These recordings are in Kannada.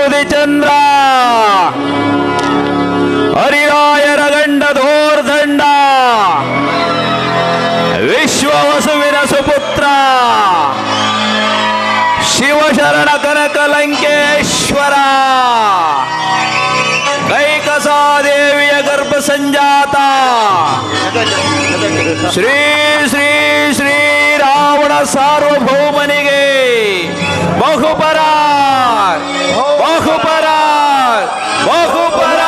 ಸೂದಿ ಚಂದ್ರ ಹರಿರಾಯರ ಗಂಡ ದೋರ್ದಂಡ ವಿಶ್ವವಸುವಿನ ಸುಪುತ್ರ ಶಿವಶರಣ ಕನಕ ಲಂಕೇಶ್ವರ ಕೈಕಸಾದೇವಿಯ ಗರ್ಭ ಸಂಜಾತ ಶ್ರೀ ಶ್ರೀ ಶ್ರೀ ರಾವಣ ಸಾರ್ವಭೌಮನಿಗೆ ಬಹುಪರ ಬಹುಪರ ಬಹುಪರ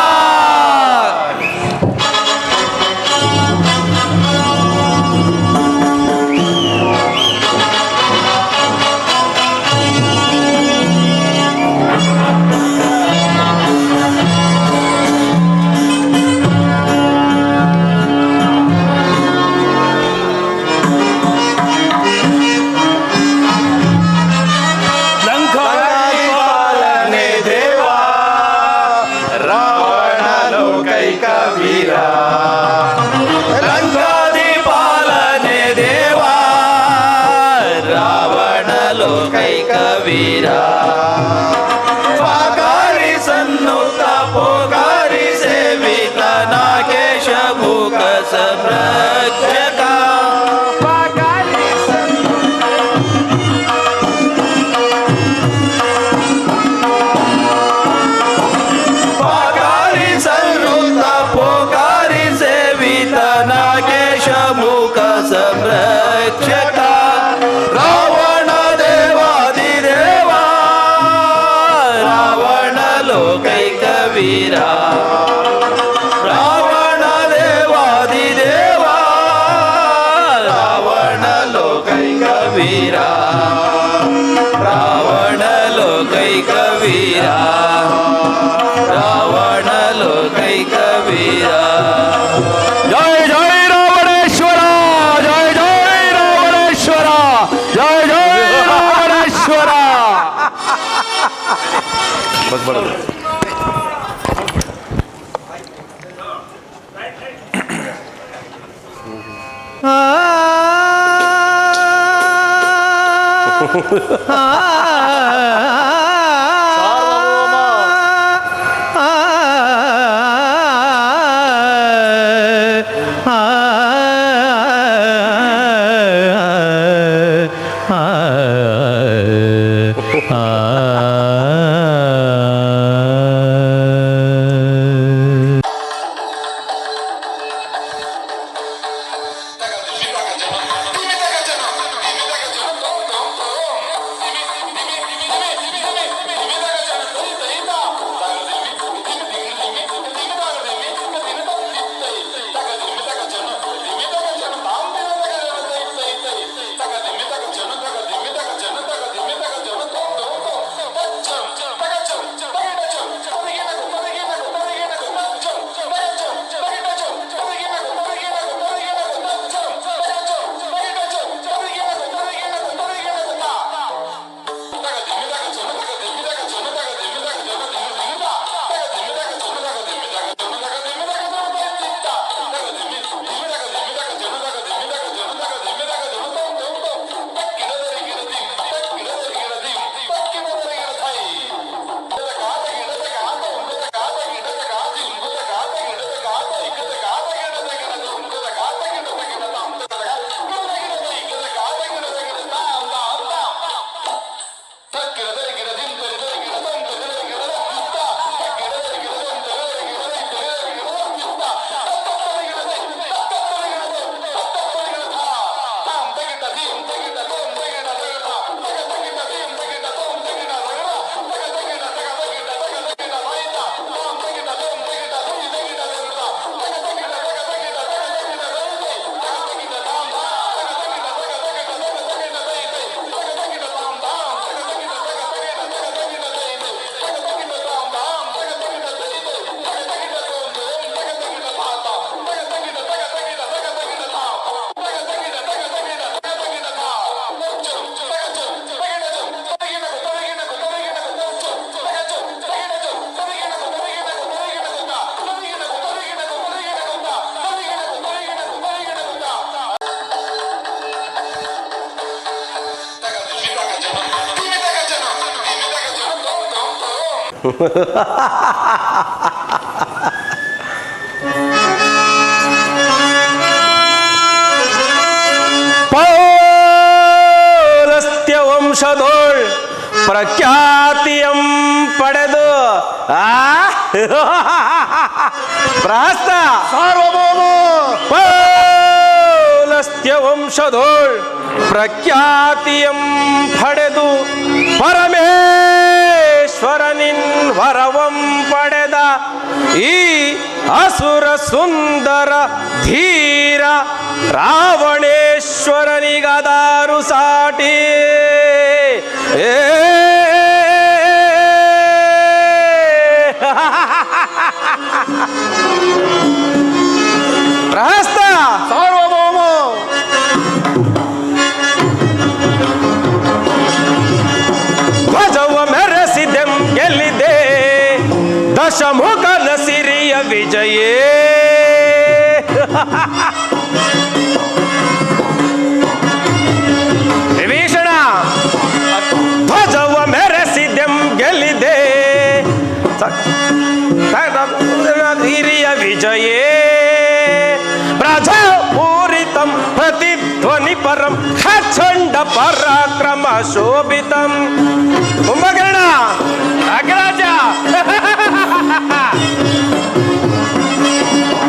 ಪಾಗಾರಿ ಸನ್ನುತ ಪೋಗಾರಿ ಸೇವಿತ ನಾಗೇಶ ಮುಖ ಸಂರಕ್ಷಕ ಪಾಗಾರಿ ಸನ್ನುತ ಪೋಗಾರಿ ಸೇವಿತ ನಾಗೇಶ ಮುಖ ಸಂರಕ್ಷಕ ವೀರ ರಾವಣ ದೇವಾದಿದೇವ ರಾವಣ ಲೋಕೈಕ ವೀರ ರಾವಣ ಲೋಕೈಕ ವೀರ ರಾವಣ ಲೋಕೈಕ ವೀರ ಜಯ ಜಯ ರಾವಣೇಶ್ವರ ಜಯ ಜಯ ರಾವಣೇಶ್ವರ ಜಯ ಜಯ ರಾವಣೇಶ್ವರ ಜನತಾ ಪೌಲಸ್ತ್ಯ ವಂಶದೋಳ್ ಪ್ರಖ್ಯಾತಿಯಂ ಪಡೆದು ಪ್ರಹಸ್ತ ಸಾರ್ವಭೌಮ ಪೌಲಸ್ತ್ಯ ವಂಶದೋಳ್ ಪ್ರಖ್ಯಾತಿಯಂ ಪಡೆದು ಪರಮೇಶ್ವರನಿನ್ ವರವಂ ಪಡೆದ ಈ ಅಸುರ ಸುಂದರ ಧೀರ ರಾವಣೇಶ್ವರನಿಗದಾರು ಸಾಟಿ ಪ್ರಹಸ್ತ ಸಾರ್ವಭೌಮ ಧ್ವಜವ ಮೆರೆಸಿದೆಂ ಗೆಲ್ಲಿದೆ ದಶಮುಖನ ಸಿರಿಯ ವಿಜಯೇ ವಿಭೀಷಣ ಧ್ವಜವ ಮೆರೆಸಿದೆಂ ಗೆಲ್ಲಿದೆ ಹಿರಿಯ ವಿಜಯೇ ಪ್ರಜಾಪೂರಿತಂ ಪ್ರತಿಧ್ವನಿ ಪರಂ ಖಂಡ ಪರಾಕ್ರಮ ಶೋಭಿತಂ ಕುಂಭಕರ್ಣ ಅಗ್ರಜ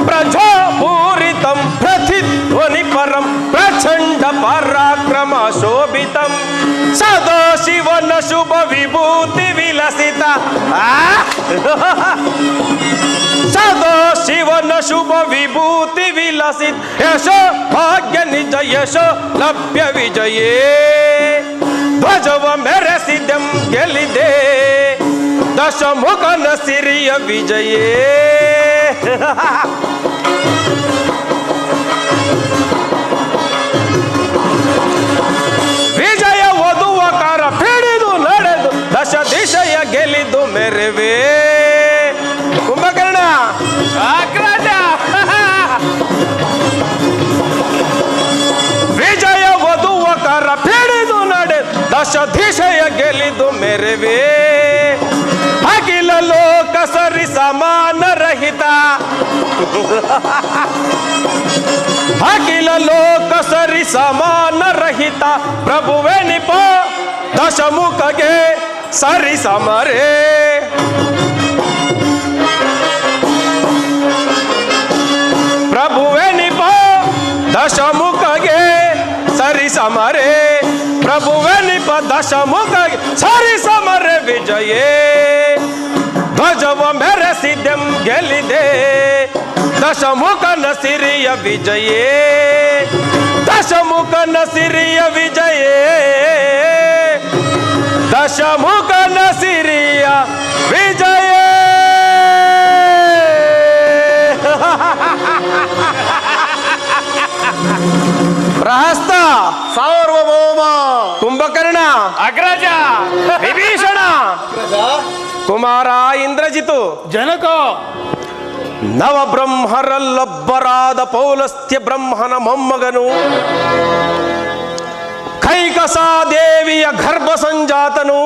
ಪ್ರಜಾಪೂರಿತಂ ಪ್ರತಿಧ್ವನಿ ಪರಂ ಪ್ರಚಂಡ ಪರಾಕ್ರಮ ಶೋಭಿತಂ ಸದಾ ಶಿವನ ಶುಭ ವಿಭೂತಿ ವಿಲಸಿತ ಸದಾ ಶಿವನ ಶುಭ ವಿಭೂತಿ ವಿಲಸಿತ ಯಶೋ ಭಾಗ್ಯ ನಿಜ ಯಶೋ ಲಭ್ಯ ವಿಜಯೇ ಧ್ವಜವ ಮೆರೆಸಿದೆಂ ಗೆಲ್ಲಿದೆ ದಶಮುಖನ ಸಿರಿಯ ವಿಜಯೇ ವಿಜಯ ವಧುವ ಕಾರ ಪಿಡಿದು ನಡೆದು ದಶ ದಿಶಯ ಗೆಲಿದು ಮೆರವೇ ಕುಂಭಕರ್ಣ ಅಗ್ರಜ ವಿಜಯ ವಧುವ ಕಾರ ಪಿಡಿದು ನಡೆ ದಶ ದಿಶಯ ಗೆಲಿದು ಮೆರವೇ ಅಖಿಲ ಲೋಕ ಸರಿ ಸಮಾನ ರಹಿತ ಅಖಿಲ ಲೋಕ ಸರಿ ಸಮಾನ ರಹಿತ ಪ್ರಭುವೆ ನಿಪ ದಶಮುಖಗೆ ಸರಿ ಸಮರೇ ಪ್ರಭುವೆ ನಿಪ ದಶಮುಖಗೆ ಸರಿ ಸಮರೇ ಪ್ರಭುವೆ ನಿಪ ದಶಮುಖಗೆ ಸರಿ ಸಮರೆ ವಿಜಯೇ ಧ್ವಜವ ಮೆರೆಸಿದೆಂ ಗೆಲ್ಲಿದೆ ದಶಮುಖನ ಸಿರಿಯ ವಿಜಯೇ ದಶಮುಖನ ಸಿರಿಯ ವಿಜಯೇ ದಶಮುಖನ ಸಿರಿಯ ವಿಜಯೇ ಪ್ರಹಸ್ತ ಸಾರ್ವಭೌಮ ಕುಂಭಕರ್ಣ ಅಗ್ರಜ ವಿಭೀಷಣ ಕುಮಾರ ಇಂದ್ರಜಿತು ಜನಕ ನವಬ್ರಹ್ಮರಲ್ಲೊಬ್ಬರಾದ ಪೌಲಸ್ತ್ಯ ಬ್ರಹ್ಮನ ಮೊಮ್ಮಗನು ಕೈಕಸಾದೇವಿಯ ಗರ್ಭ ಸಂಜಾತನು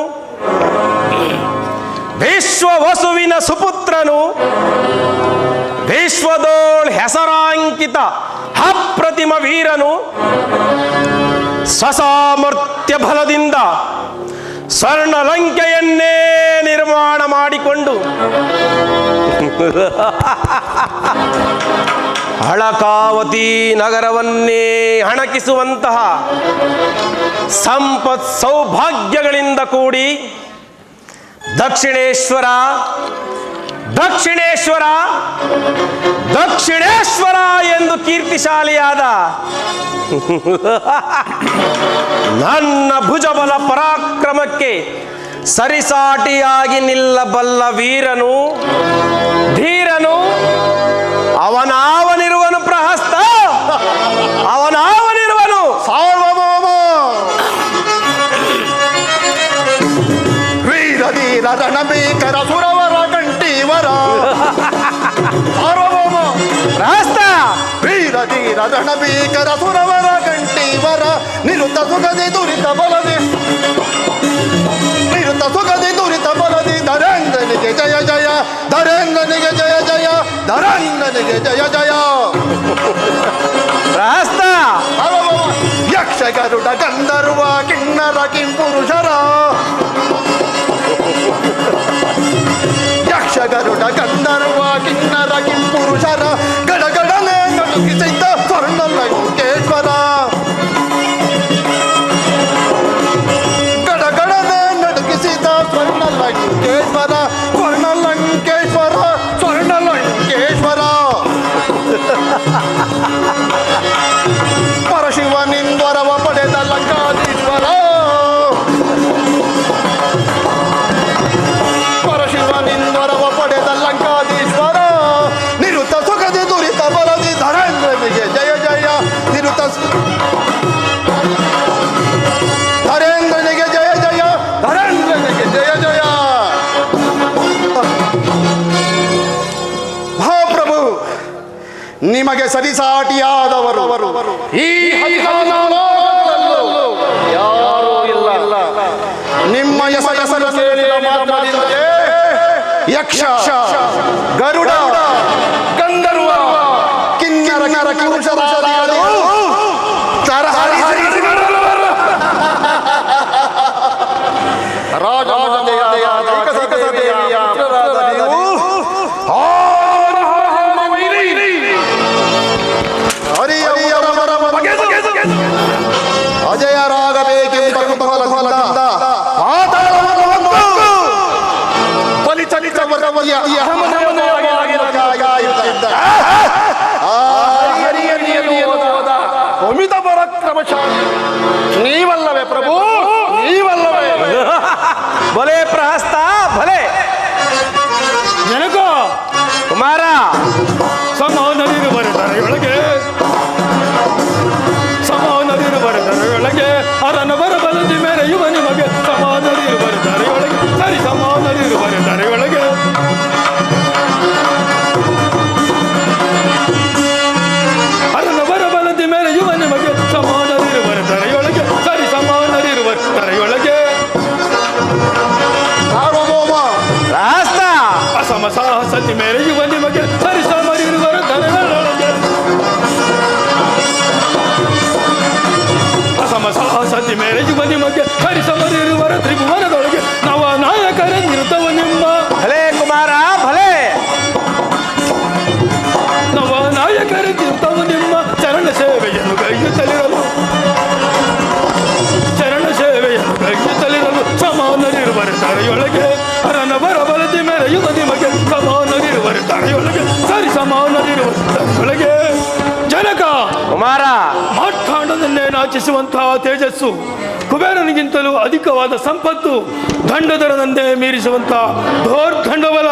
ವಿಶ್ವವಸುವಿನ ಸುಪುತ್ರನು ವಿಶ್ವದೋಳ್ ಹೆಸರಾಂಕಿತ ಅಪ್ರತಿಮ ವೀರನು ಸ್ವಸಾಮರ್ಥ್ಯ ಬಲದಿಂದ ಸ್ವರ್ಣಲಂಕೆಯನ್ನೇ ನಿರ್ಮಾಣ ಮಾಡಿಕೊಂಡು ಹಳಕಾವತಿ ನಗರವನ್ನೇ ಹಣಕಿಸುವಂತಹ ಸಂಪತ್ ಸೌಭಾಗ್ಯಗಳಿಂದ ಕೂಡಿ ದಕ್ಷಿಣೇಶ್ವರ ದಕ್ಷಿಣೇಶ್ವರ ದಕ್ಷಿಣೇಶ್ವರ ಎಂದು ಕೀರ್ತಿಶಾಲಿಯಾದ ನನ್ನ ಭುಜಬಲ ಪರಾಕ್ರಮಕ್ಕೆ ಸರಿಸಾಟಿಯಾಗಿ ನಿಲ್ಲಬಲ್ಲ ವೀರನು ಧೀರನು ಅವನಾವನಿರುವನು ಪ್ರಹಸ್ತ ಅವನಾವನಿರುವನು ಸಾರ್ವಭೌಮ ವೀರ ಧೀರ ರಣಭೀಕರ ಸುರವರ ಕಂಠೀವರ ಸಾರ್ವಭೌಮ ಪ್ರಹಸ್ತ ವೀರ ಧೀರ ರಣಭೀಕರ ಸುರವರ ಕಂಠೀವರ ನಿರುತ ಸುಖದಿ ದುರಿತ ಬಲದಿ ನಿರುತ ಸುಖದಿ ದುರಿತ ಬಲದಿ ನರೇಂದ್ರನಿಗೆ ಚಂದ್ರನಿಗೆ ಜಯ ಜಯ. ಪ್ರಹಸ್ತ ಯಕ್ಷ ಗರುಡ ಗಂಧರ್ವ ಕಿನ್ನರ ಕಿಂಪುರುಷರ ಯಕ್ಷ ಗರುಡ ಗಂಧರ್ವ ಕಿನ್ನರ ಕಿಂಪುರುಷರ ಗಡಗಡನೆ ನಡುಗಿಸಿದ್ದ ಸ್ವರ್ಣ ಲಂಕೇಶ್ವರ. ಗಡಗಡನೆ ನಡುಗಿಸಿದ ಸ್ವರ್ಣ ಲಂಕೇಶ್ವರ. ಸ್ವರ್ಣ ಲಂಕೇಶ್ವರ ಸ್ವರ್ಣ ಲಂಕೇಶ್ವರ. ಪರಶಿವನಿಂದರವ ಪಡೆದ ಲಂಕಾಧೀಶ್ವರ. ಪರಶಿವನಿಂದರವ ಪಡೆದ ಲಂಕಾಧೀಶ್ವರ. ನಿರುತ ಸುಖದಿ ದುರಿತ ಬರದಿ ಧರೇಂದ್ರನಿಗೆ ಜಯ ಜಯ. ನಿರುತ ಧರೇಂದ್ರನಿಗೆ ಜಯ ಜಯ. ಧರೇಂದ್ರನಿಗೆ ಜಯ ಜಯ. ಮಹಾಪ್ರಭು, ನಿಮಗೆ ಸರಿಸಾಟಿಯಾದವರು ಈ 14 ಲೋಕಗಳಲ್ಲೂ ಯಾರೂ ಇಲ್ಲ. ನಿಮ್ಮ ಹೆಸರು ಕೇಳಿದ ಮಾತ್ರದಿಂದಲೇ ಯಕ್ಷ ಗರುಡ ಗಂಧರ್ವ ಕಿನ್ನರ ಕಿಂಪುರುಷರಾದಿಗಳು ಅಜಯರಾಗಬೇಕೆಂಬ ಕುತೂಹಲದಿಂದ ಪಾತಾಳವನ್ನು ಬಲಿ ಚಲಿತವರ ಅಮಿತ ಪರಾಕ್ರಮಶಾಲಿ ನೀವಲ್ಲವೇ ಪ್ರಭು, ನೀವಲ್ಲವೇ? ಭಲೆ ಪ್ರಹಸ್ತ ಭಲೆ. ಜನಕೋ ಕುಮಾರ, ಸಮಾನದಿರು ಬರೆದರೆಯೊಳಗೆ ಸಮಾನದಿರು ಬರೆದರೆಯೊಳಗೆ ಅರನ ಬರಬಲದಿ ಮೆರೆಯುವ ನಿಮಗೆ ಸಮಾನದಿರು ಬರೆದರೆಯೊಳಗೆ ಸರಿ ಸಮಾನದಿರು ಬರೆದರೆಯೊಳಗೆ ಅರನ ಬರಬಲದಿ ಮೆರೆಯುವ ನಿಮಗೆ ಸಮಾನದಿರು ಬರೆದರೆಯೊಳಗೆ ಸರಿ ಸಮಾನದಿರು ಬರೆದರೆಯೊಳಗೆ ಸಾರ್ವಭೌಮ ಪ್ರಹಸ್ತ ಅಸಮ ಸಾಹಸತಿ ಮೆರೆಯುವ ನಿಮಗೆ ಸರಿ ಸಮರಿರು ಬರೆದರೆಯೊಳಗೆ ಅಸಮ ಸಾಹಸತಿ ಮೆರೆಯುವ ನಿಮಗೆ ಸರಿ ಸಮರಿರುವರ ತ್ರಿಭುವನದೊಳಗೆ ನವ ನಾಯಕರೆಂದಿರುತ್ತವ ನಿಮ್ಮ ಭಲೆ ಕುಮಾರ ಭಲೆ. ನವ ನಾಯಕರೆಂದಿರುತ್ತವ ನಿಮ್ಮ ಚರಣ ಸೇವೆಯನ್ನು ಕೈಯುತ್ತಲಿರಲು ಚರಣ ಸೇವೆಯನ್ನು ಕೈಯುತ್ತಲಿರಲು ಸಮಾನರಿರುವರೆ ತರೆಯೊಳಗೆ ಅರನ ಬರಬಲದಿ ಮೆರೆಯುವ ನಿಮಗೆ ಸಮಾನರಿರುವರೆ ತರೆಯೊಳಗೆ ಸರಿ ಸಮಾನರಿರುವ ತರೆಯೊಳಗೆ. ಜನಕ ಕುಮಾರ, ಮಾರ್ತಾಂಡದನ್ನೇ ನಾಚಿಸುವಂತಹ ತೇಜಸ್ಸು, ಕುಬೇರನಿಗಿಂತಲೂ ಅಧಿಕವಾದ ಸಂಪತ್ತು, ದಂಡಧರನಂದೇ ಮೀರಿಸುವಂತಹ ದೋರ್ದಂಡಬಲ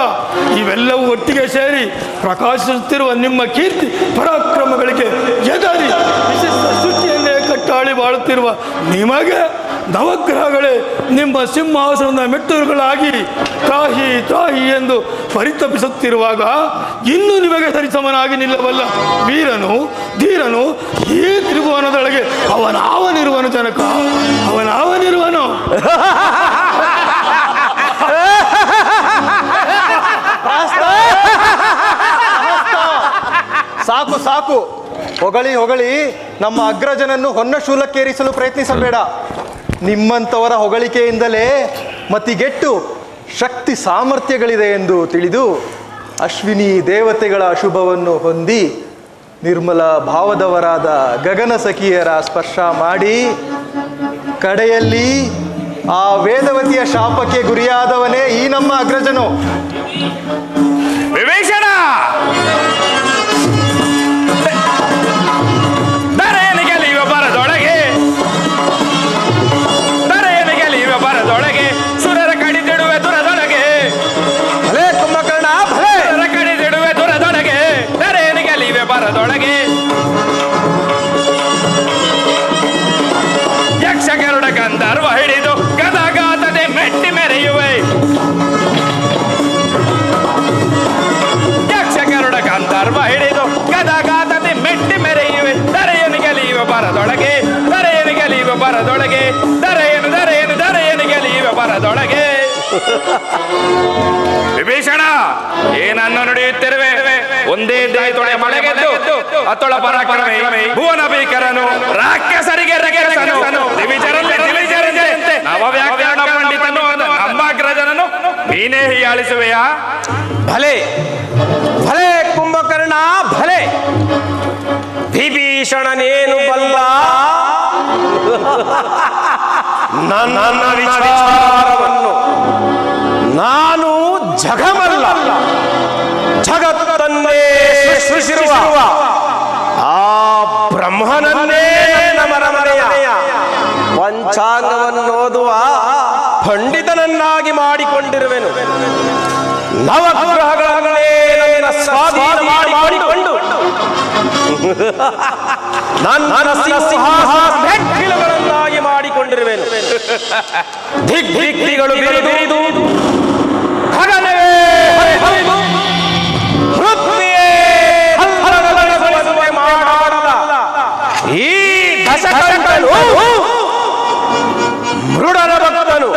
ಇವೆಲ್ಲವೂ ಒಟ್ಟಿಗೆ ಸೇರಿ ಪ್ರಕಾಶಿಸುತ್ತಿರುವ ನಿಮ್ಮ ಕೀರ್ತಿ ಪರಾಕ್ರಮಗಳಿಗೆ ಎದರಿ ವಿಶಿಷ್ಟ ಸೃಷ್ಟಿಯನ್ನೇ ಕಟ್ಟಾಳಿ ಬಾಳುತ್ತಿರುವ ನಿಮಗೆ ನವಗ್ರಹಗಳೇ ನಿಮ್ಮ ಸಿಂಹಾಸನದ ಮೆಟ್ಟಲುಗಳಾಗಿ ತ್ರಾಹಿ ತ್ರಾಹಿ ಎಂದು ಪರಿತಪಿಸುತ್ತಿರುವಾಗ ಇನ್ನೂ ನಿಮಗೆ ಸರಿಸಮನಾಗಿ ನಿಲ್ಲಬಲ್ಲ ವೀರನು ಧೀರನು ಈ ತ್ರಿಭುವನದೊಳಗೆ ಅವನಿರುವನು. ಜನಕ, ಅವನಿರುವನು. ಸಾಕು ಸಾಕು, ಹೊಗಳಿ ಹೊಗಳಿ ನಮ್ಮ ಅಗ್ರಜನನ್ನು ಹೊನ್ನ ಶೂಲಕ್ಕೇರಿಸಲು ಪ್ರಯತ್ನಿಸಬೇಡ. ನಿಮ್ಮಂಥವರ ಹೊಗಳಿಕೆಯಿಂದಲೇ ಮತಿಗೆಟ್ಟು ಶಕ್ತಿ ಸಾಮರ್ಥ್ಯಗಳಿದೆ ಎಂದು ತಿಳಿದು ಅಶ್ವಿನಿ ದೇವತೆಗಳ ಶುಭವನ್ನು ಹೊಂದಿ ನಿರ್ಮಲ ಭಾವದವರಾದ ಗಗನ ಸಖಿಯರ ಸ್ಪರ್ಶ ಮಾಡಿ ಕಡೆಯಲ್ಲಿ ಆ ವೇದವತಿಯ ಶಾಪಕ್ಕೆ ಗುರಿಯಾದವನೇ ಈ ನಮ್ಮ ಅಗ್ರಜನು. ವಿಭೀಷಣ, ದರೆಯನ್ನು ಗೆಲಿಯುವ ಬರದೊಳಗೆ ಸುರರ ಕಡಿದಿಡುವೆ ದುರದೊಳಗೆ. ಭಲೆ ಕುಂಭಕರ್ಣ ಭಲೆ. ಸುರರ ಕಡಿದಿಡುವೆ ದುರದೊಳಗೆ ದರೆಯನ್ನು ಗೆಲಿಯುವೆ ಬರದೊಳಗೆ. ಯಕ್ಷ ಗರುಡ ಗಂಧರ್ವ ಹಿಡಿದು ಗದಗಾತದೆ ಮೆಟ್ಟಿ ಮೆರೆಯುವೆ. ಯಕ್ಷ ಗರುಡ ಗಂಧರ್ವ ಹಿಡಿದು ಗದಗಾತದೆ ಮೆಟ್ಟಿ ಮೆರೆಯುವೆ. ದರೆಯನ್ನು ಗೆಲಿಯುವ ಬರದೊಳಗೆ ದರೆಯನ್ನು ಗೆಲಿಯುವ ಬರದೊಳಗೆ ದರೆಯನ್ನು ಗೆಲಿಯುವ ಬರದೊಳಗೆ. ವಿಭೀಷಣ, ಏನನ್ನು ನುಡಿಯುತ್ತಿರುವೆ? ಒಂದೇ ತೊಡೆ ಮಳೆಗೆದ್ದು ಅತ್ತೊಳ ಪರಾಕ್ರಮಿ ಭುವನ ಭೀಕರನು ರಾಕ್ಷಸರಿಗೆ ರಗಸನು ದಿವಿಜರಂತೆ ನವವ್ಯಾಕರಣ ಪಂಡಿತನು ನಮ್ಮ ಅಗ್ರಜನನು ನೀನೇ ಹೀಯಾಳಿಸುವೆಯಾ? ಭಲೆ ಭಲೆ ಕುಂಭಕರ್ಣ ಭಲೆ. ವಿಭೀಷಣನೇನು ಬಲ್ಲ, ನನ್ನ ವಿಚಾರವನ್ನು ನಾನು ಜಗಮಲ್ಲ ಜಗತ್ತನ್ನೇ ಸೃಷ್ಟಿಸಿರುವ ಆ ಬ್ರಹ್ಮನನ್ನೇ ನಮರಮನೆಯ ಪಂಚಾಂಗವನ್ನು ಓದುವ ಪಂಡಿತನನ್ನಾಗಿ ಮಾಡಿಕೊಂಡಿರುವೆನು. ನವಗ್ರಹಗಳನ್ನೇ ನನ್ನ ಸ್ವಾಧೀನ ಮಾಡಿಕೊಂಡು ನನ್ನ ಸಿಂಹಾಸನಗಳನ್ನಾಗಿ ಮಾಡಿಕೊಂಡಿರುವೆನು. ದಿಗ್ದಿಗಳು ಬಿರಿದು ಗಗನವೇ ಹರಿದು ಪೃಥ್ವಿಯೇ ಹಲ್ಲಗಳನ್ನುವಂತೆ ಮಾಡಲ ಈ ದಶಕಂಠನು ಮೃಡನ ಭಕ್ತನು.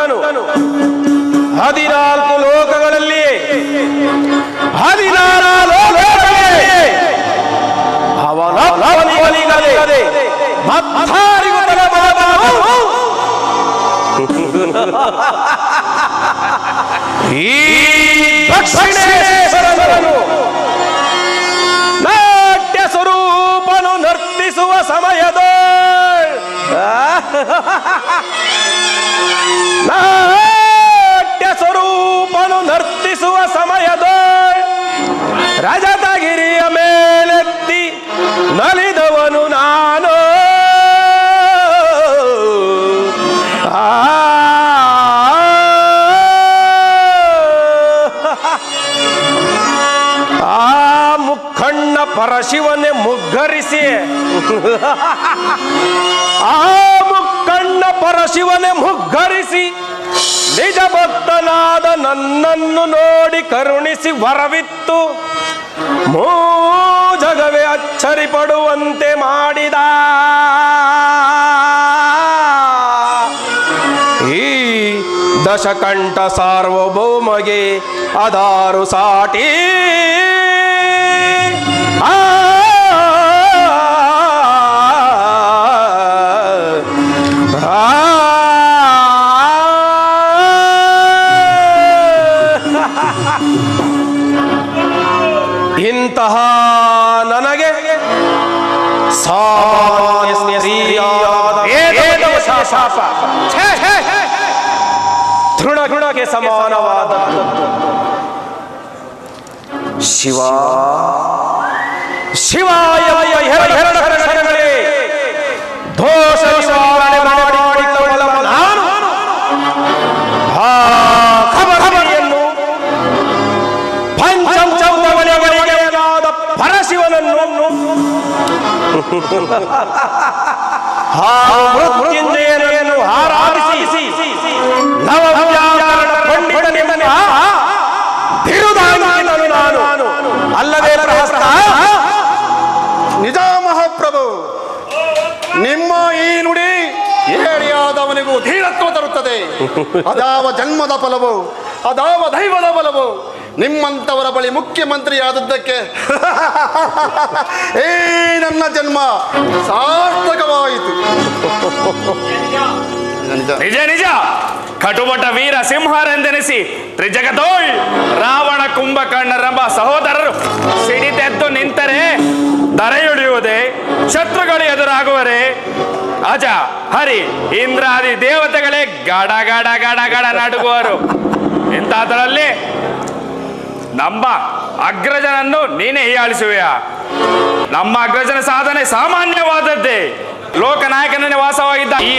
14 ಲೋಕಗಳಲ್ಲಿ 16 ಲೋಕಗಳಲ್ಲಿ ಅವನಿಗದೆ ಮತ್ತಾರಿಗೂ ತಲೆಮಾದನು. ಈ ದಕ್ಷಿಣೇಶ್ವರನು ನಾಟ್ಯ ಸ್ವರೂಪನು ನರ್ತಿಸುವ ಸಮಯದ ನಾಟ್ಯ ಸ್ವರೂಪನು ನರ್ತಿಸುವ ಸಮಯದ ರಜತಗಿರಿಯ ಮೇಲೆತ್ತಿ ನಲಿದವನು ನಾನು. ಆ ಮುಖಣ್ಣ ಪರಶಿವನ್ನೇ ಮುಗ್ಗರಿಸಿ ಆ ಮುಖಣ್ಣ ಪರಶಿವನೇ ಮುಗ್ಗರಿಸಿ ನಿಜ ಭಕ್ತನಾದ ನನ್ನನ್ನು ನೋಡಿ ಕರುಣಿಸಿ ವರವಿತ್ತು ಜಗವೇ ಅಚ್ಚರಿ ಪಡುವಂತೆ ಮಾಡಿದ. ಈ ದಶಕಂಠ ಸಾರ್ವಭೌಮಗೆ ಅದಾರು ಸಾಟಿ. ಇಂತಹ ನನಗೆ ಸಾಮಾನ್ಯ ಸ್ತ್ರೀಯಾದ ಶಾಪ ತೃಣಗುಣಕ್ಕೆ ಸಮಾನವಾದ ಶಿವ ಶಿವಾಯ ಶರಣಗಳೇ ದೋಷ ನಿವಾರಣೆ ಮಾಡಿಕೊಳ್ಳುವ ನಾನು ಆ ಖಬರಿಯನ್ನು ಪಂಚಮುಖವನೆಯಾದ ಪರಶಿವನನ್ನು ಮೃತ್ಯುಂಜಯನನ್ನು ಆರಾಧಿಸಿ ನವವ್ಯಾಕರಣ ಪಂಡಿತನೆಂಬ ಬಿರುದಾಂಗಿನನು ನಾನು ಅಲ್ಲದೆ ಪ್ರಹಸ್ತ. ನಿಜ ಮಹಾಪ್ರಭು, ನಿಮ್ಮ ಈ ನುಡಿ ಏರಿಯಾದವನಿಗೂ ಧೀರತ್ವ ತರುತ್ತದೆ. ಅದಾವ ಜನ್ಮದ ಫಲವು, ಅದಾವ ದೈವದ ಬಲವು. ನಿಮ್ಮಂಥವರ ಬಳಿ ಮುಖ್ಯಮಂತ್ರಿಯಾದದ್ದಕ್ಕೆ ಏ ನನ್ನ ಜನ್ಮ ಸಾರ್ಥಕವಾಯಿತು. ನಿಜ ನಿಜ ಕಟುಬಟ ವೀರ ಸಿಂಹರೆಂದೆನಿಸಿ ತ್ರಿಜಗತೋಳ್ ರಾವಣ ಕುಂಭಕರ್ಣರೆಂಬ ಸಹೋದರರು ಸಿಡಿದೆದ್ದು ನಿಂತರೆ ದರೆಯುಳಿಯುವುದೇ, ಶತ್ರುಗಳು ಎದುರಾಗುವರೆ ಅಜ ಹರಿ ಇಂದ್ರಾದಿ ದೇವತೆಗಳೇ ಗಡ ಗಡ ಗಡ ಗಡ ನಡುಗುವರು. ಇಂಥದ್ರಲ್ಲಿ ನಮ್ಮ ಅಗ್ರಜನನ್ನು ನೀನೇ ಹೀಯಾಳಿಸುವೆಯಾ? ನಮ್ಮ ಅಗ್ರಜನ ಸಾಧನೆ ಸಾಮಾನ್ಯವಾದದ್ದೇ. ಲೋಕನಾಯಕನೇ ವಾಸವಾಗಿದ್ದ ಈ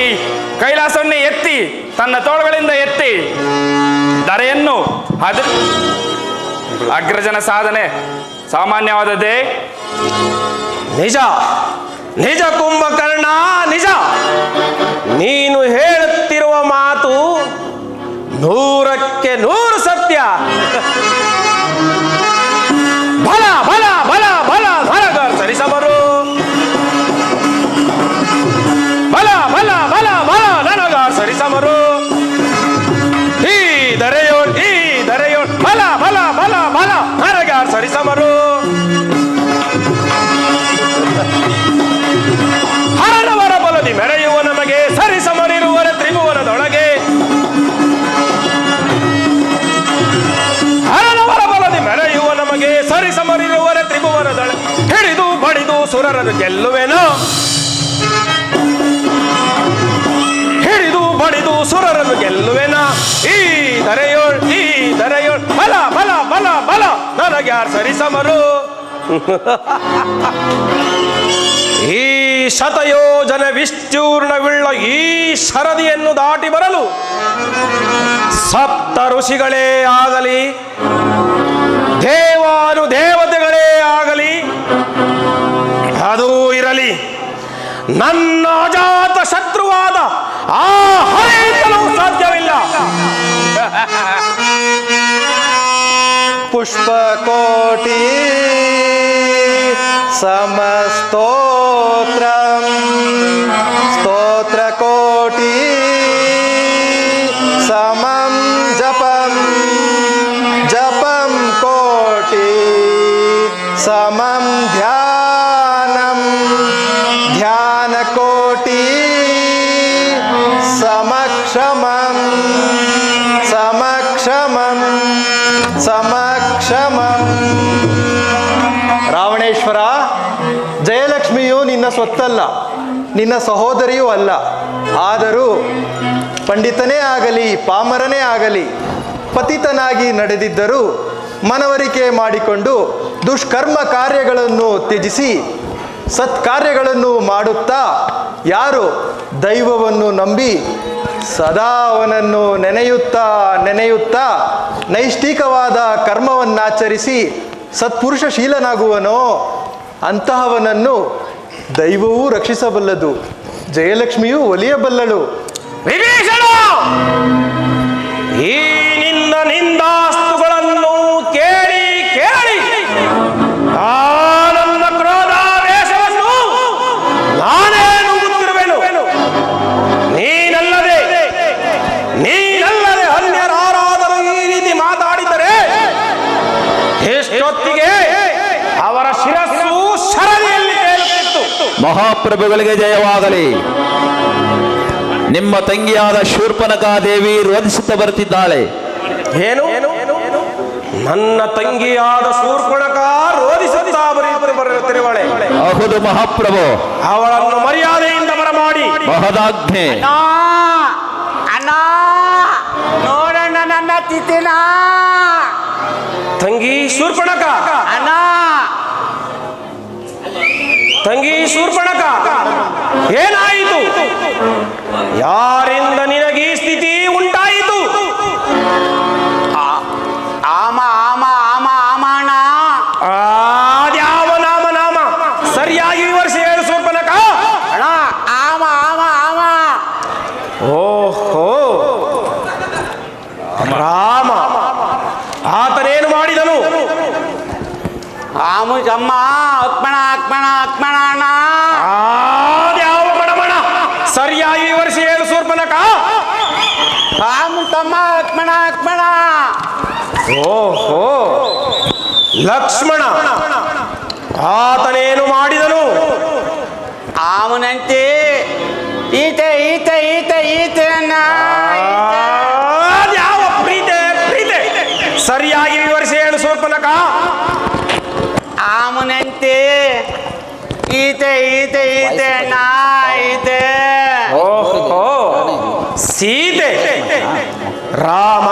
ಕೈಲಾಸವನ್ನೇ ಎತ್ತಿ ತನ್ನ ತೋಳುಗಳಿಂದ ಎತ್ತಿ ಧರೆಯನ್ನು ಅಗ್ರಜನ ಸಾಧನೆ ಸಾಮಾನ್ಯವಾದದ್ದೇ. ನಿಜ ನಿಜ ಕುಂಭಕರ್ಣ ನಿಜ. ನೀನು ಹೇಳುತ್ತಿರುವ ಮಾತು 100ಕ್ಕೆ 100 ಸತ್ಯ. ಬಲ ಬಲ ಬಲ ಬಲ ಧರಗ ಸರಿಸಬರು. ಬಲ ಬಲ ಬಲ ಬಲ ನನಗ ಸರಿಸಮರು. ಈ ದರೆಯ ಸುರರನ್ನು ಗೆಲ್ಲುವೆನು. ಹಿಡಿದು ಬಡಿದು ಸುರರನ್ನು ಗೆಲ್ಲುವೆನ. ಈ ಧರೆಯೋಳ್ ಬಲ ಬಲ ಬಲ ಬಲ ನನಗ್ಯಾರ ಸರಿಸಮರು. ಈ ಶತಯೋಜನ ವಿಸ್ತೀರ್ಣವುಳ್ಳ ಈ ಶರದಿಯನ್ನು ದಾಟಿ ಬರಲು ಸಪ್ತ ಋಷಿಗಳೇ ಆಗಲಿ, ದೇವಾನುದೇವತೆಗಳೇ ಆಗಲಿ, ಅದೂ ಇರಲಿ, ನನ್ನ ಅಜಾತ ಶತ್ರುವಾದ ಆ ಹರಿಯಲು ಸಾಧ್ಯವಿಲ್ಲ. ಪುಷ್ಪಕೋಟಿ ಸಮಸ್ತೋತ್ರಂ ಸ್ತೋತ್ರಕೋಟಿ ಸಮಂ ಜಪಂ ಜಪಂ ಕೋಟಿ ಸಮಂ ಧ್ಯಾನಂ ಧ್ಯಾನಕೋಟಿ ಸಮಕ್ಷಮಂ ಸಮಕ್ಷಮಂ ಸಮಕ್ಷಮಂ. ರಾವಣೇಶ್ವರ, ಜಯಲಕ್ಷ್ಮಿಯು ನಿನ್ನ ಸೊತ್ತಲ್ಲ, ನಿನ್ನ ಸಹೋದರಿಯೂ ಅಲ್ಲ. ಆದರೂ ಪಂಡಿತನೇ ಆಗಲಿ ಪಾಮರನೇ ಆಗಲಿ ಪತಿತನಾಗಿ ನಡೆದಿದ್ದರೂ ಮನವರಿಕೆ ಮಾಡಿಕೊಂಡು ದುಷ್ಕರ್ಮ ಕಾರ್ಯಗಳನ್ನು ತ್ಯಜಿಸಿ ಸತ್ಕಾರ್ಯಗಳನ್ನು ಮಾಡುತ್ತಾ ಯಾರು ದೈವವನ್ನು ನಂಬಿ ಸದಾ ಅವನನ್ನು ನೆನೆಯುತ್ತಾ ನೈಷ್ಠಿಕವಾದ ಕರ್ಮವನ್ನಾಚರಿಸಿ ಸತ್ಪುರುಷಶೀಲನಾಗುವನೋ ಅಂತಹವನನ್ನು ದೈವವೂ ರಕ್ಷಿಸಬಲ್ಲದು, ಜಯಲಕ್ಷ್ಮಿಯೂ ಒಲಿಯಬಲ್ಲಳು. ವಿಭೀಷಣ, ಈ ನಿನ್ನ ನಿಂದಾಸ್ತುಗಳನ್ನು ಕೇಳಿ ಕೇಳಿ ನನ್ನ ಕ್ರೋಧಾವೇಶವನ್ನು ನಾನೇ ನುಂಗುತ್ತಿರುವೆನು. ನೀನಲ್ಲದೆ ಅನ್ಯರಾದರೂ ಈ ರೀತಿ ಮಾತಾಡಿದರೆ ಎಷ್ಟೊತ್ತಿಗೆ ಅವರ ಶಿರಸ್ಸು ಶರದಿಯಲ್ಲಿ ತೇಲುತ್ತಿತ್ತು. ಮಹಾಪ್ರಭುಗಳಿಗೆ ಜಯವಾಗಲಿ. ನಿಮ್ಮ ತಂಗಿಯಾದ ಶೂರ್ಪನಖಾದೇವಿ ರೋಧಿಸುತ್ತಾ ಬರುತ್ತಿದ್ದಾಳೆ. ಏನು? ನನ್ನ ತಂಗಿಯಾದ ಶೂರ್ಪಣಖ ರೋಧಿಸುತ್ತಾ ಬರುತ್ತಿರುವಳೆ. ಹೌದು ಮಹಾಪ್ರಭು. ಅವಳನ್ನು ಮರ್ಯಾದೆಯಿಂದ ಬರಮಾಡಿ. ಮಹದಾಜ್ಞೆ. ಅಣ್ಣ ನೋಡಣ್ಣ ನನ್ನ ತಿಥಿನ. ತಂಗಿ ಶೂರ್ಪಣಖ, ಅಣ್ಣ ತಂಗಿ ಶೂರ್ಪಣಖ, ಏನಾಯಿತು? ಯಾರಿಂದ ನಿನಗೆ ಈ ಸ್ಥಿತಿ ಉಂಟಾಯಿತು? ಆಮ ಆಮ ಆಮ ಆಮ ಅಣ್ಣ. ಅದ್ಯಾವ ನಾಮ ಸರಿಯಾಗಿ ವಿವರಿಸಿ ಹೇಳು ಶೂರ್ಪಣಖ. ಅಣ್ಣ ಆಮ ಆಮ ಆಮ. ಓಹೋ, ರಾಮ ಆತನೇನು ಮಾಡಿದನು? ಆಮು ಜಮ್ಮ ಅಕ್ಮಣ ಅಕ್ಮಣ ಅಕ್ಮಣ ಅಣ್ಣ. ಅದ್ಯಾವ ಬಡಮಣ ಸರಿಯಾಗಿ ವಿವರಿಸಿ ಹೇಳು ಶೂರ್ಪಣಖ. ಆಮು ತಮ್ಮ ಅಕ್ಮಣ ಅಕ್ಮಣ. ಓಹೋ, ಲಕ್ಷ್ಮಣ ಆತನೇನು ಮಾಡಿದನು? ಆಮನಂತೆ ಈತೆ ಈತೆ ಈತೆ ಈತೆ ಅಣ್ಣ. ಯಾವ ಪ್ರೀತೆ ಸರಿಯಾಗಿ ವಿವರಿಸಿ ಹೇಳು ಶೂರ್ಪಣಖ. ಆಮನಂತೆ ಈತೆ ಈತೆ ಈತೆ ಅಣ್ಣ ಈತೆ. ಓಹೋ, ಸೀತೆ, ರಾಮ,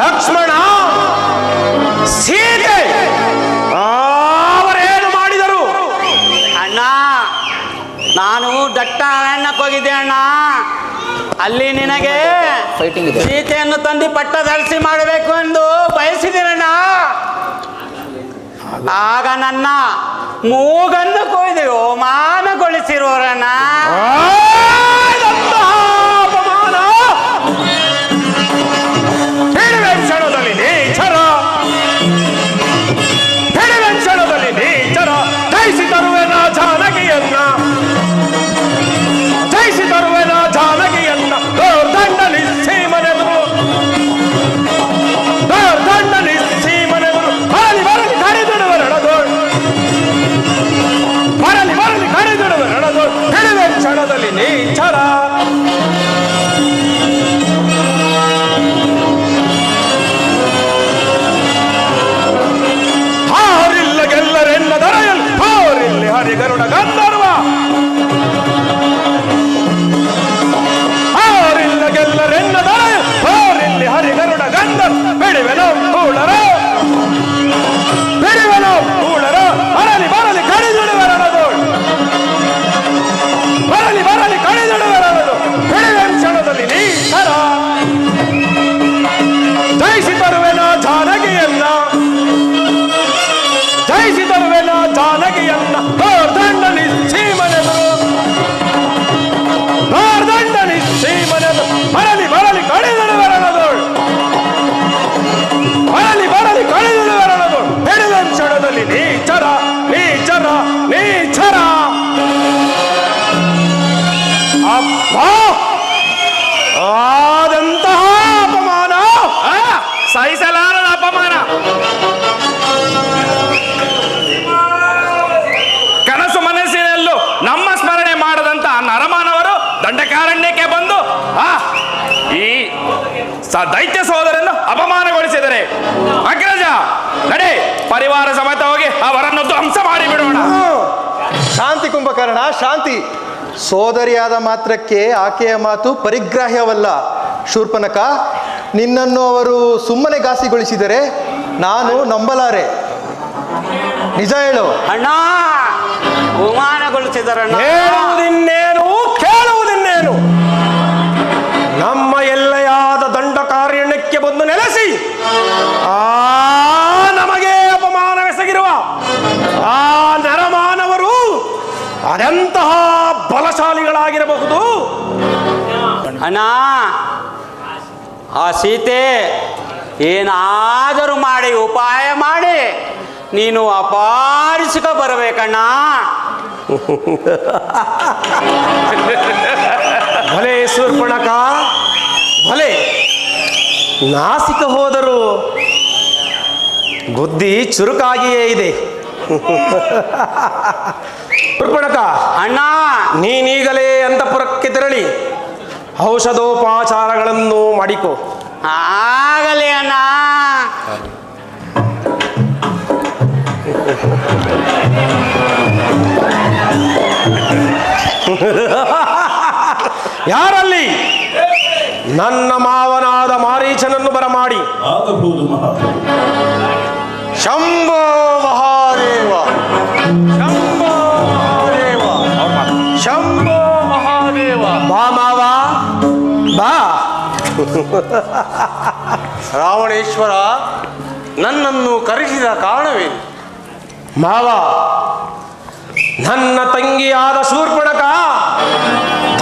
ಲಕ್ಷ್ಮಣ, ಸೀತೆ ಅವರೇನು ಮಾಡಿದರು? ಅಣ್ಣ ನಾನು ದಟ್ಟ ಅರಣ್ಯಕ್ಕೆ ಹೋಗಿದ್ದೆ ಅಣ್ಣ. ಅಲ್ಲಿ ನಿನಗೆ ಸೀತೆಯನ್ನು ತಂದು ಪಟ್ಟದರ್ಶಿ ಮಾಡಬೇಕು ಎಂದು ಬಯಸಿದ್ದೀರಣ್ಣ. ಆಗ ನನ್ನ ಮೂಗನ್ನು ಕೊಯ್ದು ಅವಮಾನಗೊಳಿಸಿರೋರಣ್ಣ. ಅಪಮಾನ! ಹಿಡಿವೆ ಕ್ಷಣದಲ್ಲಿ ನೀಚರ, ಜಯಿಸಿ ತರುವೆನ ಜಾನಕಿಯನ್ನ, ದೌರ್ದಂಡಲಿಸಿ ಮನೆದರು ಬರಲಿ ಕರೆದಿಡುವ ರಣದೋಳ್ ಹಿಡಿವೆ ಕ್ಷಣದಲ್ಲಿ ನೀ ಬಿಡುವೆನು ಕೂಳರು ಬಿಡುವೆನು ಕೂಳರು ಬರಲಿ ಬರಲಿ ಕಡಿದಿಡುವೆರನದೋಳು ಬರಲಿ ಬರಲಿ ಕಡಿದಿಡುವೆರನದು ಬಿಡುವೆ ಕ್ಷಣದಲ್ಲಿ ನೀ ಸರ ಜಯಿಸಿ ತರುವೆನ ಜಾನಕಿಯನ್ನ ಜಯಿಸಿ ತರುವೆನ ಜಾನಕಿಯನ್ನ ದಂಡ ನಿಶ್ಚೀಮನೆದು ದಂಡ ನಿಶ್ಚೀಮನೆದು ಬರಲಿ ಬರಲಿ ಕಡಿದಿಡುವೆರನದೋಳು ಬರಲಿ ಬರಲಿ ಕಡಿದಿಡುವೆರನದೋಳು ಬಿಡುವೆ ಕ್ಷಣದಲ್ಲಿ ನೀಚರ ನೀಚರ ನೀಚರ ಅಬ್ಬಾ ಆದಂತಹ ಅಪಮಾನ ಸಹಿಸಲಾರದ ಅಪಮಾನ ಕನಸು ಮನಸ್ಸಿನಲ್ಲೂ ನಮ್ಮ ಸ್ಮರಣೆ ಮಾಡದಂತ ನರಮಾನವರು ದಂಡಕಾರಣ್ಯಕ್ಕೆ ಬಂದು ಈ ದೈತ್ಯ ಸಹೋದರನ್ನು ಅಪಮಾನಗೊಳಿಸಿದರೆ ಅಗ್ರಜ ನಡೆ ಪರಿವಾರ ಸಮೇತ ಹೋಗಿ ಅವರನ್ನು ಧ್ವಂಸ ಮಾಡಿ ಬಿಡೋಣ. ಶಾಂತಿ ಕುಂಭಕರ್ಣ ಶಾಂತಿ. ಸೋದರಿಯಾದ ಮಾತ್ರಕ್ಕೆ ಆಕೆಯ ಮಾತು ಪರಿಗ್ರಾಹ್ಯವಲ್ಲ. ಶೂರ್ಪನಖ, ನಿನ್ನನ್ನು ಅವರು ಸುಮ್ಮನೆ ಘಾಸಿಗೊಳಿಸಿದರೆ ನಾನು ನಂಬಲಾರೆ. ನಿಜ ಹೇಳು. ಅಣ್ಣ ಅವಮಾನಗೊಳಿಸಿದರಣ್ಣ. ಹೇಳುವುದಿನ್ನೇನು ಕೇಳುವುದಿನ್ನೇನು? ನಮ್ಮ ಎಲ್ಲೆಯಾದ ದಂಡಕಾರಣ್ಯಕ್ಕೆ ಬಂದು ನೆಲೆಸಿ ನಮಗೆ ಅಪಮಾನವೆಸಗಿರುವ ಆ ನರಮಾನವರು ಅದೆಂತಹ ಬಲಶಾಲಿಗಳಾಗಿರಬಹುದು. ಅಣ್ಣ ಆ ಸೀತೆ ಏನಾದರೂ ಮಾಡಿ ಉಪಾಯ ಮಾಡಿ ನೀನು ಅಪಾರಿಸಿಕ ಬರಬೇಕಣ್ಣ. ಭಲೆ ಶೂರ್ಪಣಖ ಭಲೆ. ನಾಸಿಕ ಹೋದರೂ ಬುದ್ಧಿ ಚುರುಕಾಗಿಯೇ ಇದೆ. ಶೂರ್ಪಣಖ ಅಣ್ಣ ನೀನೀಗಲೇ ಅಂತಃಪುರಕ್ಕೆ ತೆರಳಿ ಔಷಧೋಪಚಾರಗಳನ್ನು ಮಾಡಿಕೊ. ಆಗಲಿ ಅಣ್ಣ. ಯಾರಲ್ಲಿ ನನ್ನ ಮಾವನಾದ ಮಾರೀಚನನ್ನು ಬರಮಾಡಿ ಶಂಭೋ ಮಹಾದೇವ ಶಂಭೋ ಮಹಾದೇವ ಶಂಭೋ ಮಹಾದೇವ. ಬಾ ಮಾವ ಬಾ. ರಾವಣೇಶ್ವರ, ನನ್ನನ್ನು ಕರೆಸಿದ ಕಾರಣವೇನು? ಮಾವ, ನನ್ನ ತಂಗಿಯಾದ ಶೂರ್ಪಣಖ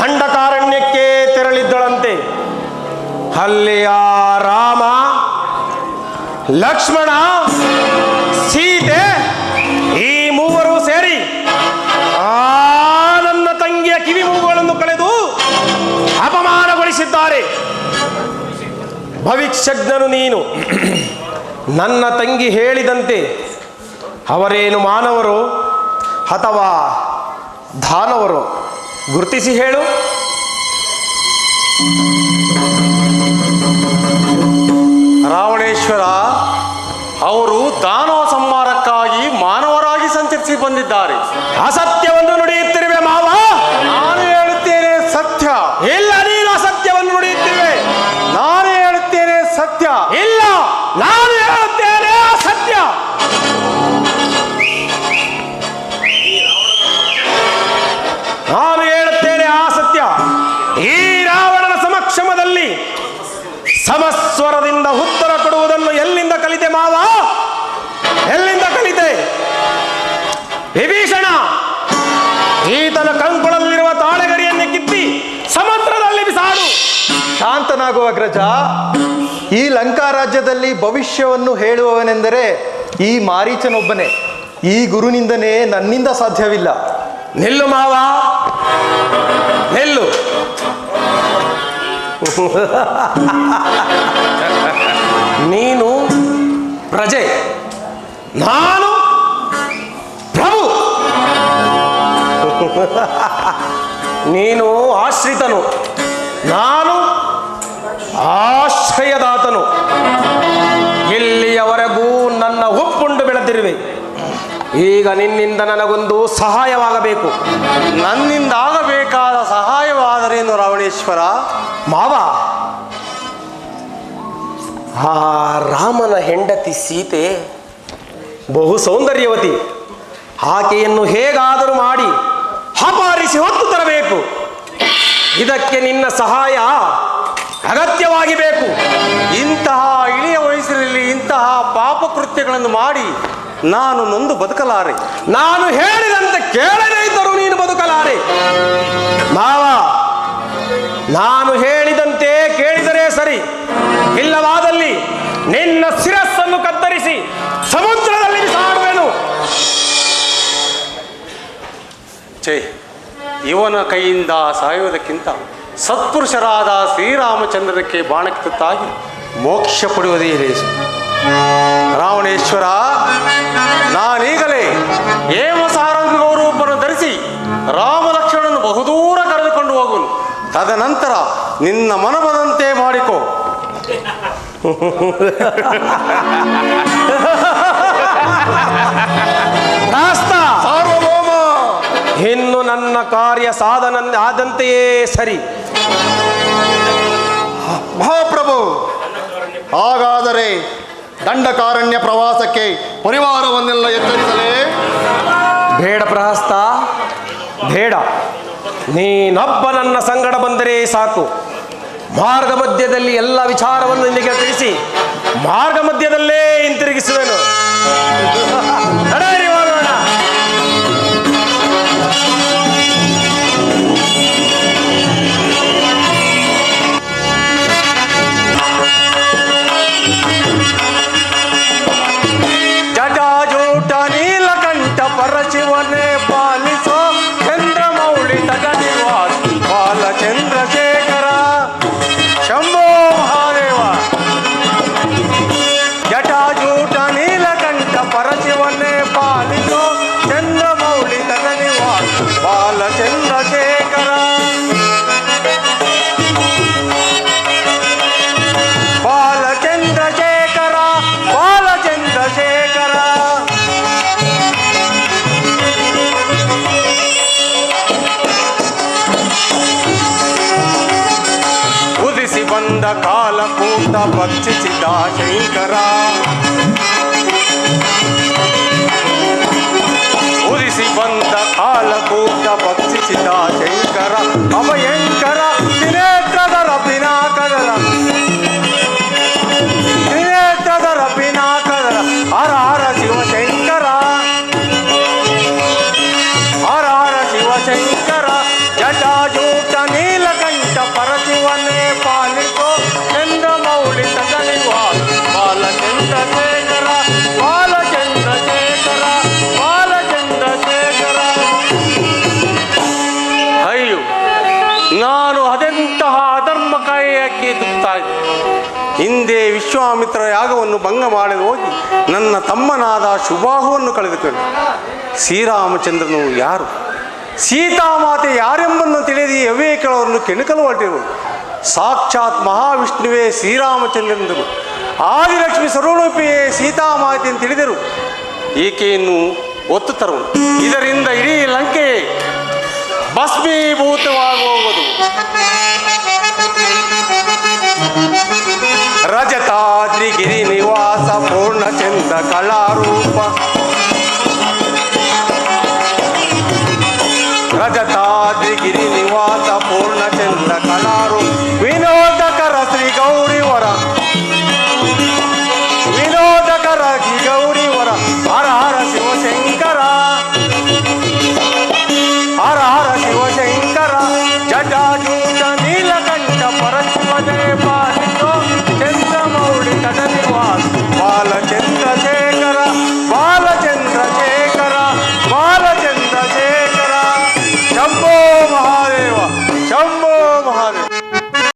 ದಂಡಕಾರಣ್ಯಕ್ಕೆ ತೆರಳಿದ್ದಳಂತೆ. ಅಲ್ಲಿಯ ರಾಮ, ಲಕ್ಷ್ಮಣ, ಸೀತೆ ಈ ಮೂವರು ಸೇರಿ ನನ್ನ ತಂಗಿಯ ಕಿವಿ ಮೂಗುಗಳನ್ನು ಕಳೆದು ಅಪಮಾನಗೊಳಿಸಿದ್ದಾರೆ. ಭವಿಷ್ಯಜ್ಞನು ನೀನು. ನನ್ನ ತಂಗಿ ಹೇಳಿದಂತೆ ಅವರೇನು ಮಾನವರು ಅಥವಾ ದಾನವರು ಗುರುತಿಸಿ ಹೇಳು. ರಾವಣೇಶ್ವರ, ಅವರು ದಾನವ ಸಂಹಾರಕ್ಕಾಗಿ ಮಾನವರಾಗಿ ಸಂಚರಿಸಿ ಬಂದಿದ್ದಾರೆ. ಅಸತ್ಯವನ್ನು ನುಡಿಯುತ್ತಿರುವೆ ಮಾವ. ನಾನು ಹೇಳುತ್ತೇನೆ ಸತ್ಯ. ಇಲ್ಲ, ನೀನು ಅಸತ್ಯವನ್ನು ನುಡಿಯುತ್ತಿರುವೆ. ನಾನು ಹೇಳುತ್ತೇನೆ ಸತ್ಯ. ಇಲ್ಲ, ನಾನು ಹೇಳುತ್ತೇನೆ ಅಸತ್ಯ. ನಾನು ಹೇಳುತ್ತೇನೆ ಆ ಸತ್ಯ. ಈ ರಾವಣನ ಸಮಕ್ಷಮದಲ್ಲಿ ಸಮಸ್ವರದಿಂದ ಉತ್ತರ ಕೊಡುವುದನ್ನು ಎಲ್ಲಿಂದ ಕಲಿತೆ ಮಾವ? ಎಲ್ಲಿಂದ ಕಲಿತೆ? ವಿಭೀಷಣ ಈತನ ಕಂಕುಳಲ್ಲಿರುವ ತಾಳೆಗರಿಯನ್ನೇ ಕಿತ್ತಿ ಸಮುದ್ರದಲ್ಲಿ ಬಿಸಾಡು. ಶಾಂತನಾಗುವ ಅಗ್ರಜ. ಈ ಲಂಕಾ ರಾಜ್ಯದಲ್ಲಿ ಭವಿಷ್ಯವನ್ನು ಹೇಳುವವನೆಂದರೆ ಈ ಮಾರೀಚನೊಬ್ಬನೇ. ಈ ಗುರುನಿಂದನೇ ನನ್ನಿಂದ ಸಾಧ್ಯವಿಲ್ಲ. ನಿಲ್ಲು ಮಾವ, ನಿಲ್ಲು. ನೀನು ಪ್ರಜೆ, ನಾನು ಪ್ರಭು. ನೀನು ಆಶ್ರಿತನು, ನಾನು ಆಶ್ರಯದಾತನು. ಇಲ್ಲಿಯವರೆಗೂ ನನ್ನ ಉಪ್ಪುಂಡು ಬೆಳೆದಿರುವೆ. ಈಗ ನಿನ್ನಿಂದ ನನಗೊಂದು ಸಹಾಯವಾಗಬೇಕು. ನನ್ನಿಂದ ಆಗಬೇಕಾದ ಸಹಾಯವಾದರೇನು ರಾವಣೇಶ್ವರ? ಮಾವ, ಆ ರಾಮನ ಹೆಂಡತಿ ಸೀತೆ ಬಹು ಸೌಂದರ್ಯವತಿ. ಆಕೆಯನ್ನು ಹೇಗಾದರೂ ಮಾಡಿ ಅಪಹರಿಸಿ ಹೊತ್ತು ತರಬೇಕು. ಇದಕ್ಕೆ ನಿನ್ನ ಸಹಾಯ ಅಗತ್ಯವಾಗಿ ಬೇಕು. ಇಂತಹ ಇಳಿಯ ವಯಸ್ಸಿನಲ್ಲಿ ಇಂತಹ ಪಾಪ ಕೃತ್ಯಗಳನ್ನು ಮಾಡಿ ನಾನು ನೊಂದು ಬದುಕಲಾರೆ. ನಾನು ಹೇಳಿದಂತೆ ಕೇಳದೇ ಇದ್ದರೂ ನೀನು ಬದುಕಲಾರೆ. ಮಾವ, ನಾನು ಹೇಳಿದಂತೆ ಕೇಳಿದರೆ ಸರಿ, ಇಲ್ಲವಾದಲ್ಲಿ ನಿನ್ನ ಶಿರಸ್ಸನ್ನು ಕತ್ತರಿಸಿ ಸಮುದ್ರದಲ್ಲಿ ಬಿಸಾಡುವೆನು. ಛೇ, ಇವನ ಕೈಯಿಂದ ಸಾಯುವುದಕ್ಕಿಂತ ಸತ್ಪುರುಷರಾದ ಶ್ರೀರಾಮಚಂದ್ರಕ್ಕೆ ಬಾಣಕ್ಕೆ ತುತ್ತಾಗಿ ಮೋಕ್ಷ ಪಡೆಯುವುದೇ ಲೇಸು. ರಾವಣೇಶ್ವರ, ನಾನೀಗಲೇ ಹೇಮಸಾರಂಗ ಗೌರವವನ್ನು ಧರಿಸಿ ರಾಮ ಲಕ್ಷ್ಮಣನನ್ನು ಬಹುದೂರ ಕರೆದುಕೊಂಡು ಹೋಗುವನು. ತದನಂತರ ನಿನ್ನ ಮನಬದಂತೆ ಮಾಡಿಕೊ. ರಾಸ್ತ, ಸಾರ್ವಭೌಮ, ಇನ್ನು ನನ್ನ ಕಾರ್ಯ ಸಾಧನ ಆದಂತೆಯೇ ಸರಿ. ಮಹಾಪ್ರಭು, ಹಾಗಾದರೆ ದಂಡಕಾರಣ್ಯ ಪ್ರವಾಸಕ್ಕೆ ಪರಿವಾರವನ್ನೆಲ್ಲ ಎಚ್ಚರಿಸಲೇ? ಬೇಡ ಪ್ರಹಸ್ತ, ಬೇಡ. ನೀನೊಬ್ಬ ನನ್ನ ಸಂಗಡ ಬಂದರೆ ಸಾಕು. ಮಾರ್ಗ ಮಧ್ಯದಲ್ಲಿ ಎಲ್ಲ ವಿಚಾರವನ್ನು ನಿನಗೆ ತಿಳಿಸಿ ಮಾರ್ಗ ಮಧ್ಯದಲ್ಲೇ ಹಿಂತಿರುಗಿಸುವೆನು. ನಡೆಯಿರಿ, ಹೋಗೋಣ. ಜಟಾಜೂಟ ನೀಲಕಂಠ ಪರಶಿವನೇ ಪಾಲಿಸೋ ಚಂದ್ರಮೌಳಿ ತಗನಿವಾಸ ಬಾಲ ಚಂದ್ರಶೇಖರ ಶಂಭೋ ಮಹಾದೇವ. ಜಟಾಜೂಟ ನೀಲಕಂಠ ಪರಶಿವನೇ ಪಾಲಿಸೋ ಚಂದ್ರಮೌಳಿ ತಗನಿವಾಸ ಬಾಲ ಚಂದ್ರಶೇಖರ ಬಾಲ ಚಂದ್ರಶೇಖರ ಬಾಲ ಚಂದ್ರಶೇಖರ. ಉದಿಸಿ ಬಂದ ಕಾಲಕೂಟ ಭಕ್ಷಿಸಿದ ಶಂಕರ. ಉದಿಸಿ ಬಂದ ಕಾಲಕೂಟ ಭಕ್ಷಿಸಿದ ಶಂಕರ. ಅಭಯಂಕರ ತ್ರಿನೇತ್ರದರ ಪಿನಾಕದರ ತ್ರಿನೇತ್ರದರ ಪಿನಾಕದರ ಹರ ಹರ ಶಿವಶಂಕರ ಹರ ಹರ ಶಿವಶಂಕರ. ಜಟಾಜೂಟ ನೀಲಕಂಠ ಪರಶಿವನೇ ಪಾಲಿಸೋ ಚಂದ್ರಮೌಳಿ ತಗನಿವಾಸ ಬಾಲ ಚಂದ್ರಶೇಖರ ಬಾಲ ಚಂದ್ರಶೇಖರ ಬಾಲ ಚಂದ್ರಶೇಖರ. ಅಯ್ಯೋ, ನಾನು ಅದೆಂತಹ ಅಧರ್ಮ ಕಾರ್ಯಕ್ಕೆ ತುತ್ತಾ ಇದ್ದೆ. ಹಿಂದೆ ವಿಶ್ವಾಮಿತ್ರ ಯಾಗವನ್ನು ಭಂಗ ಮಾಡಿ ಹೋಗಿ ನನ್ನ ತಮ್ಮನಾದ ಶುಭಾಹುವನ್ನು ಕಳೆದುಕೊಂಡು ಶ್ರೀರಾಮಚಂದ್ರನು ಯಾರು, ಸೀತಾಮಾತೆ ಯಾರೆಂಬನ್ನು ತಿಳಿದು ಅವಿವೇಕಗಳನ್ನು ಕೆಣಕಲು ಹೊರಟಿರುವುದು. ಸಾಕ್ಷಾತ್ ಮಹಾವಿಷ್ಣುವೇ ಶ್ರೀರಾಮಚಂದ್ರನೆಂದರು. ಆದಿಲಕ್ಷ್ಮಿ ಸ್ವರೂಪಿಯೇ ಸೀತಾಮಾತೆಯನ್ನು ತಿಳಿದರು. ಈಕೆಯನ್ನು ಒತ್ತು ತರುವುದು. ಇದರಿಂದ ಇಡೀ ಲಂಕೆ ಭಸ್ಮೀಭೂತವಾಗುವುದು. ರಜತಾದ್ರಿಗಿರಿ ನಿವಾಸ ಪೂರ್ಣಚಂದ್ರ ಕಲಾರೂಪ. ರಜತಾದ್ರಿಗಿರಿ ನಿವಾಸ ಪೂರ್ಣಚಂದ್ರ ಕಲಾರೂಪ. ವಿನೋದಕರ ಶ್ರೀ ಗೌರಿವರ ವಿನೋದಕರ ಶ್ರೀ ಗೌರಿವರ. ಹರ ಹರ ಶಿವಶಂಕರ ಹರ ಹರ ಶಿವಶಂಕರ. ಜಟಾಜೂಟ ನೀಲಕಂಠ ಪರಶಿವನೇ ಪಾಲ